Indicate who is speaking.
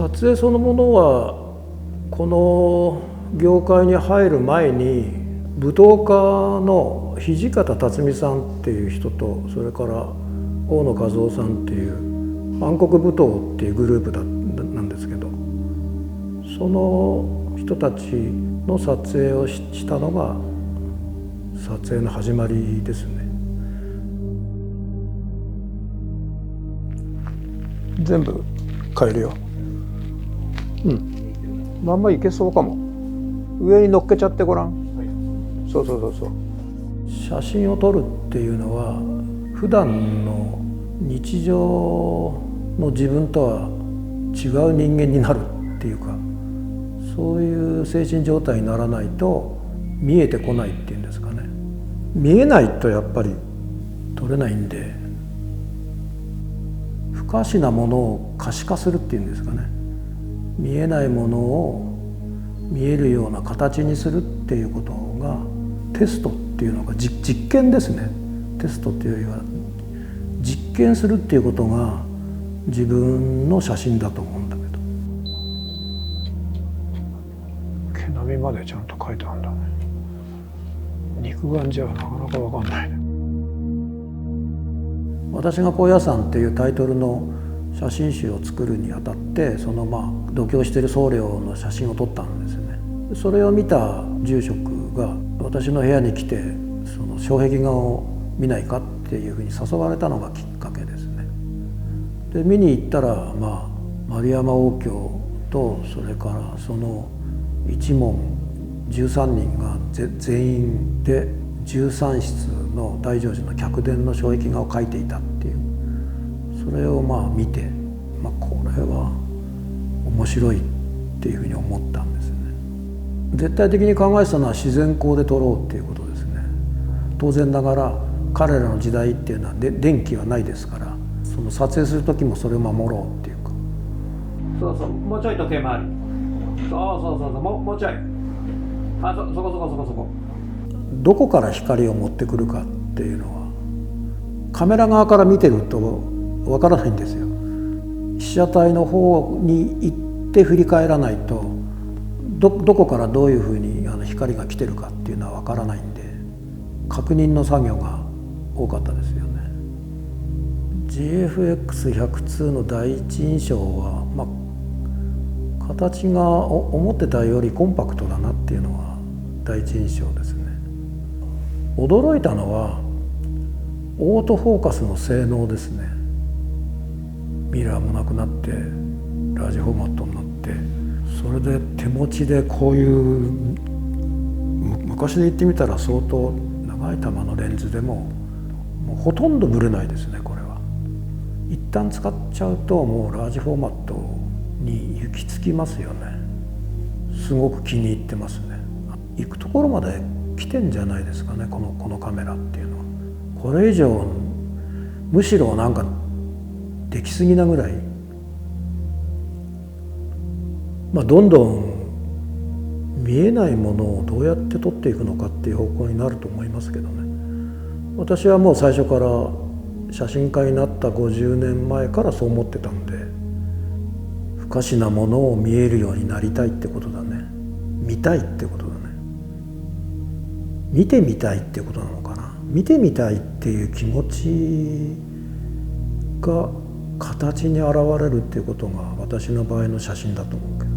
Speaker 1: 撮影そのものはこの業界に入る前に舞踏家の土方辰巳さんっていう人と、それから大野和夫さんっていう暗黒舞踏っていうグループなんですけど、その人たちの撮影をしたのが撮影の始まりですね。全部変えるよ。まんまいけそうかも。上に乗っけちゃってごらん。そう。写真を撮るっていうのは普段の日常の自分とは違う人間になるっていうか、そういう精神状態にならないと見えてこないっていうんですかね。見えないとやっぱり撮れないんで、不可視なものを可視化するっていうんですかね。見えないものを見えるような形にするっていうことがテストっていうのが実験ですね。テストっていうよりは実験するっていうことが自分の写真だと思うんだけど。毛並みまでちゃんと書いてあるんだね。肉眼じゃなかなか分かんないね。私が高野山っていうタイトルの写真集を作るにあたって、その同居している僧侶の写真を撮ったんですよね。それを見た住職が私の部屋に来て、その障壁画を見ないかっていうふうに誘われたのがきっかけですね。で見に行ったら、丸山応挙とそれからその一門13人が全員で13室の大乗寺の客殿の障壁画を描いていたっていう、それを見て、これは面白いっていうふうに思ったんですね。絶対的に考えてたのは自然光で撮ろうっていうことですね。当然ながら彼らの時代っていうのは電気はないですから、その撮影する時もそれを守ろうっていうか。そうもうちょい時計回り。そうもうちょい。そこ。どこから光を持ってくるかっていうのはカメラ側から見てるとわからないんですよ。被写体の方に行って振り返らないとどこからどういうふうに光が来てるかっていうのはわからないんで、確認の作業が多かったですよね。GFX102 の第一印象は、形が思ってたよりコンパクトだなっていうのが第一印象ですね。驚いたのはオートフォーカスの性能ですね。ミラーもなくなってラージフォーマットになって、それで手持ちでこういう昔で言ってみたら相当長い玉のレンズでもうほとんどブレないですね。これは一旦使っちゃうともうラージフォーマットに行き着きますよね。すごく気に入ってますね。行くところまで来てんじゃないですかね、このカメラっていうのは。これ以上むしろなんかできすぎなぐらい、どんどん見えないものをどうやって撮っていくのかっていう方向になると思いますけどね。私はもう最初から写真家になった50年前からそう思ってたんで、不可視なものを見えるようになりたいってことだね。見たいってことだね。見てみたいってことなのかな。見てみたいっていう気持ちが形に現れるっていうことが私の場合の写真だと思うけど。